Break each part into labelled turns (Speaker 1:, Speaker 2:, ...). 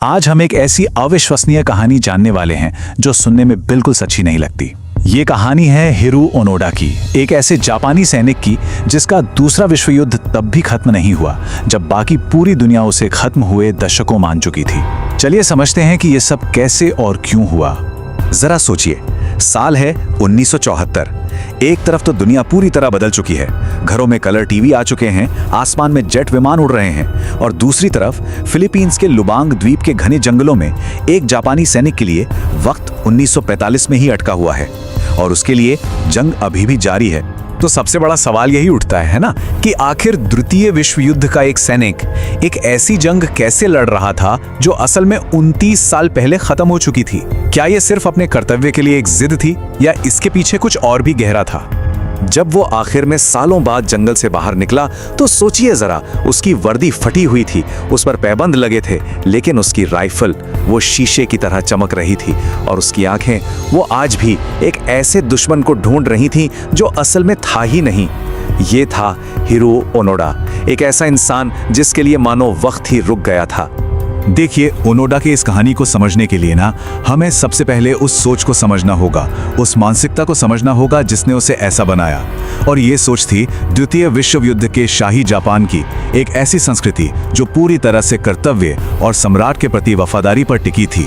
Speaker 1: आज हम एक ऐसी अविश्वसनीय कहानी जानने वाले हैं जो सुनने में बिल्कुल सच्ची नहीं लगती। ये कहानी है हिरो ओनोडा की, एक ऐसे जापानी सैनिक की जिसका दूसरा विश्व युद्ध तब भी खत्म नहीं हुआ जब बाकी पूरी दुनिया उसे खत्म हुए दशकों मान चुकी थी। चलिए समझते हैं कि ये सब कैसे और क्यों हुआ।
Speaker 2: जरा सोचिए, साल है 1974। एक तरफ तो दुनिया पूरी तरह बदल चुकी है, घरों में कलर टीवी आ चुके हैं, आसमान में जेट विमान उड़ रहे हैं, और दूसरी तरफ फिलीपींस के लुबांग द्वीप के घने जंगलों में एक जापानी सैनिक के लिए वक्त 1945 में ही अटका हुआ है और उसके लिए जंग अभी भी जारी है।
Speaker 1: तो सबसे बड़ा सवाल यही उठता है ना, कि आखिर द्वितीय विश्व युद्ध का एक सैनिक एक ऐसी जंग कैसे लड़ रहा था जो असल में 29 साल पहले खत्म हो चुकी थी। क्या यह सिर्फ अपने कर्तव्य के लिए एक जिद थी या इसके पीछे कुछ और भी गहरा था?
Speaker 2: जब वो आखिर में सालों बाद जंगल से बाहर निकला तो सोचिए जरा, उसकी वर्दी फटी हुई थी, उस पर पैबंद लगे थे, लेकिन उसकी राइफल वो शीशे की तरह चमक रही थी और उसकी आंखें वो आज भी एक ऐसे दुश्मन को ढूंढ रही थीं जो असल में था ही नहीं। ये था हिरो ओनोडा, एक ऐसा इंसान जिसके लिए मानो वक्त ही रुक गया था।
Speaker 1: देखिए, ओनोडा की इस कहानी को समझने के लिए ना हमें सबसे पहले उस सोच को समझना होगा, उस मानसिकता को समझना होगा जिसने उसे ऐसा बनाया। और ये सोच थी द्वितीय विश्व युद्ध के शाही जापान की, एक ऐसी संस्कृति जो पूरी तरह से कर्तव्य और सम्राट के प्रति वफादारी पर टिकी थी।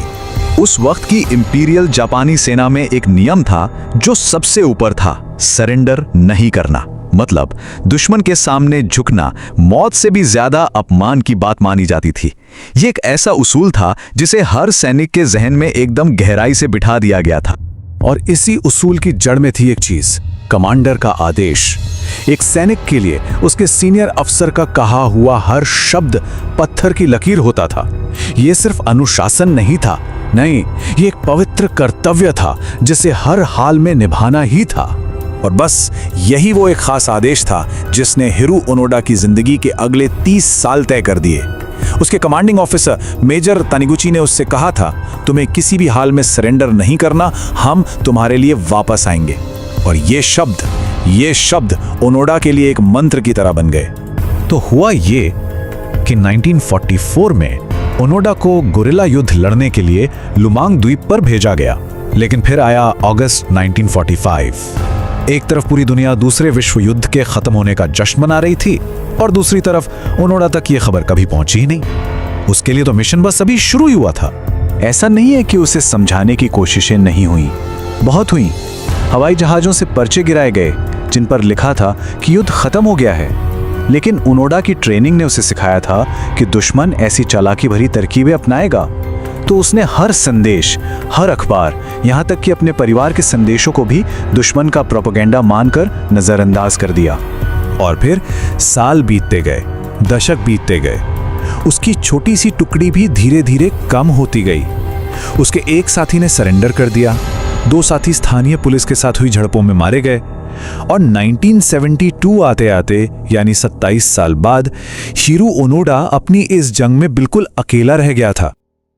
Speaker 1: उस वक्त की इंपीरियल जापानी सेना में एक नियम था जो सबसे ऊपर था, सरेंडर नहीं करना। मतलब दुश्मन के सामने झुकना मौत से भी ज्यादा अपमान की बात मानी जाती थी। ये एक ऐसा उसूल था जिसे हर सैनिक के जहन में एकदम गहराई से बिठा दिया गया था। और इसी उसूल की जड़ में थी एक चीज, कमांडर का आदेश। एक सैनिक के लिए उसके सीनियर अफसर का कहा हुआ हर शब्द पत्थर की लकीर होता था। यह सिर्फ अनुशासन नहीं था, नहीं, ये एक पवित्र कर्तव्य था जिसे हर हाल में निभाना ही था। और बस यही वो एक खास आदेश था जिसने हिरो ओनोडा की जिंदगी के अगले 30 साल तय कर दिए। उसके कमांडिंग ऑफिसर मेजर तानिगुची ने उससे कहा था, तुम्हें किसी भी हाल में सरेंडर नहीं करना, हम तुम्हारे लिए वापस आएंगे। और ये शब्द ओनोडा के लिए एक मंत्र की तरह बन गए। तो हुआ ये कि 1944 में ओनोडा को गुरिल्ला युद्ध लड़ने के लिए लुबांग द्वीप पर भेजा गया। लेकिन फिर आया अगस्त 1945। एक तरफ पूरी दुनिया दूसरे विश्व युद्ध के खत्म होने का जश्न मना रही थी और दूसरी तरफ ओनोडा तक ये खबर कभी पहुंची ही नहीं। उसके लिए तो मिशन बस अभी शुरू ही हुआ था। ऐसा नहीं है कि उसे समझाने की कोशिशें नहीं हुई, बहुत हुई। हवाई जहाजों से पर्चे गिराए गए जिन पर लिखा था कि युद्ध खत्म हो गया है। लेकिन ओनोडा की ट्रेनिंग ने उसे सिखाया था कि दुश्मन ऐसी चालाकी भरी तरकीबें अपनाएगा। तो उसने हर संदेश, हर अखबार, यहाँ तक कि अपने परिवार के संदेशों को भी दुश्मन का प्रोपेगेंडा मानकर नजरअंदाज कर दिया। और फिर साल बीतते गए, दशक बीतते गए, उसकी छोटी सी टुकड़ी भी धीरे धीरे कम होती गई। उसके एक साथी ने सरेंडर कर दिया, 2 साथी स्थानीय पुलिस के साथ हुई झड़पों में मारे गए। और 1972 आते आते, यानी 27 साल बाद, हिरो ओनोडा अपनी इस जंग में बिल्कुल अकेला रह गया था।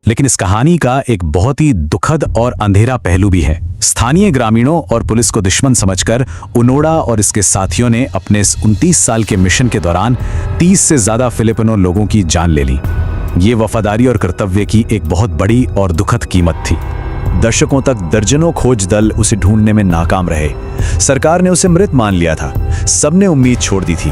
Speaker 1: लेकिन इस कहानी का एक बहुत ही दुखद और अंधेरा पहलू भी है। स्थानीय ग्रामीणों और पुलिस को दुश्मन समझकर ओनोडा और इसके साथियों ने अपने इस 29 साल के मिशन के दौरान 30 से ज्यादा फिलिपिनो लोगों की जान ले ली। ये वफादारी और कर्तव्य की एक बहुत बड़ी और दुखद कीमत थी। दशकों तक दर्जनों खोज दल उसे ढूंढने में नाकाम रहे। सरकार ने उसे मृत मान लिया था, सबने उम्मीद छोड़ दी थी।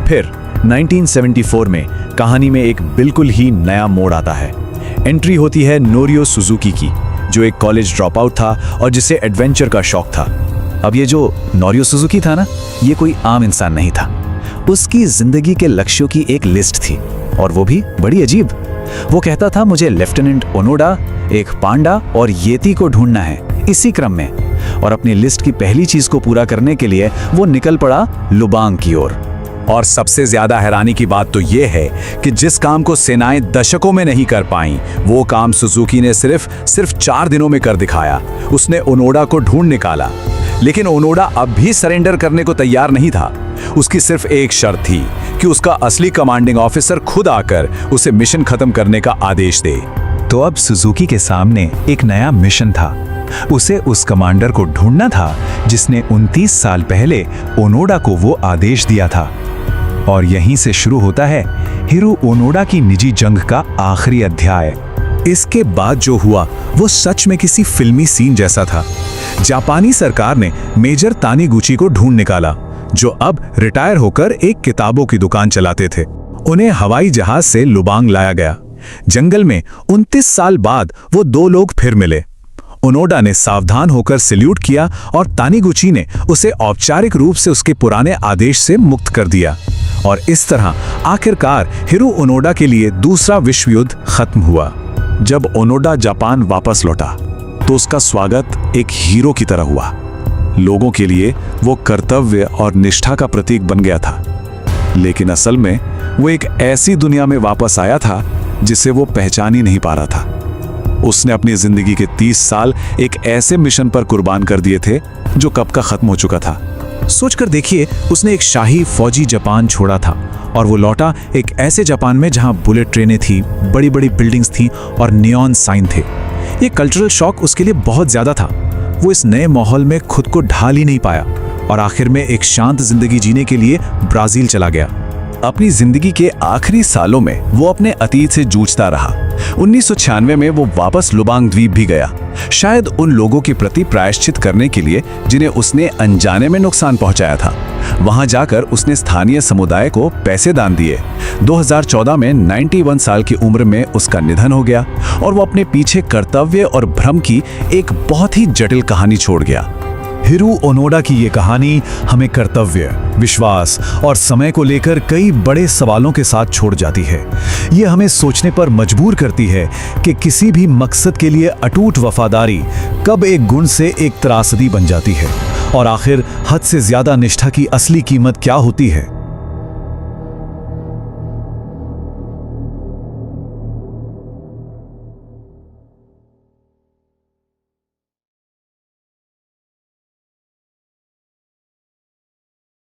Speaker 1: फिर 1974 में कहानी में एक बिल्कुल ही नया मोड़ आता है। एंट्री होती है नोरियो सुजुकी की, जो एक कॉलेज ड्रॉप आउट था और जिसे एडवेंचर का शौक था। अब ये जो नोरियो सुजुकी था ना, ये कोई आम इंसान नहीं था। उसकी जिंदगी के लक्ष्यों की एक लिस्ट थी और वो भी बड़ी अजीब। वो कहता था, मुझे लेफ्टिनेंट ओनोडा, एक पांडा और येती को ढूंढना है, इसी क्रम में। और अपनी लिस्ट की पहली चीज को पूरा करने के लिए वो निकल पड़ा लुबांग की ओर। और सबसे ज्यादा हैरानी की बात तो ये है कि जिस काम को सेनाएं दशकों में नहीं कर पाईं, वो काम सुजुकी ने सिर्फ 4 दिनों में कर दिखाया। उसने ओनोडा को ढूंढ निकाला। लेकिन ओनोडा अब भी सरेंडर करने को तैयार नहीं था। उसकी सिर्फ एक शर्त थी कि उसका असली कमांडिंग ऑफिसर खुद आकर उसे मिशन खत्म करने का आदेश दे। तो अब सुजुकी के सामने एक नया मिशन था। उसे उस कमांडर को ढूंढना था जिसने 29 साल पहले ओनोडा को वो आदेश दिया था। और यहीं से शुरू होता है हिरो ओनोडा की निजी जंग का आखिरी अध्याय। इसके बाद जो हुआ वो सच में किसी फिल्मी सीन जैसा था। जापानी सरकार ने मेजर तानीगुची को ढूंढ निकाला, जो अब रिटायर होकर एक किताबों की दुकान चलाते थे। उन्हें हवाई जहाज से लुबांग लाया गया। जंगल में 29 साल बाद वो दो लोग फिर मिले। ओनोडा ने सावधान होकर सैल्यूट किया और तानीगुची ने उसे औपचारिक रूप से उसके पुराने आदेश से मुक्त कर दिया। और इस तरह आखिरकार हिरो ओनोडा के लिए दूसरा विश्व युद्ध खत्म हुआ।
Speaker 2: जब ओनोडा जापान वापस लौटा तो उसका स्वागत एक हीरो की तरह हुआ। लोगों के लिए वो कर्तव्य और निष्ठा का प्रतीक बन गया था। लेकिन असल में वो एक ऐसी दुनिया में वापस आया था जिसे वो पहचान ही नहीं पा रहा था। उसने अपनी जिंदगी के 30 साल एक ऐसे मिशन पर कुर्बान कर दिए थे जो कब का खत्म हो चुका था।
Speaker 1: सोचकर देखिए, उसने एक शाही फौजी जापान छोड़ा था और वो लौटा एक ऐसे जापान में जहां बुलेट ट्रेनें थी, बड़ी बड़ी बिल्डिंग्स थी और नियॉन साइन थे। ये कल्चरल शॉक उसके लिए बहुत ज्यादा था। वो इस नए माहौल में खुद को ढाल ही नहीं पाया और आखिर में एक शांत जिंदगी जीने के लिए ब्राजील चला गया।
Speaker 2: अपनी जिंदगी के आखिरी सालों में वो अपने अतीत से जूझता रहा। 1996 में वो वापस लुबांग द्वीप भी गया, शायद उन लोगों के प्रति प्रायश्चित करने के लिए जिन्हें उसने अनजाने में नुकसान पहुंचाया था। वहां जाकर उसने स्थानीय समुदाय को पैसे दान दिए। 2014 में 91 साल की उम्र में उसका निधन हो गया और वो अपने पीछे कर्तव्य और भ्रम की एक बहुत ही जटिल कहानी छोड़ गया।
Speaker 1: हिरो ओनोडा की ये कहानी हमें कर्तव्य, विश्वास और समय को लेकर कई बड़े सवालों के साथ छोड़ जाती है। ये हमें सोचने पर मजबूर करती है कि किसी भी मकसद के लिए अटूट वफादारी कब एक गुण से एक त्रासदी बन जाती है और आखिर हद से ज्यादा निष्ठा की असली कीमत क्या होती है।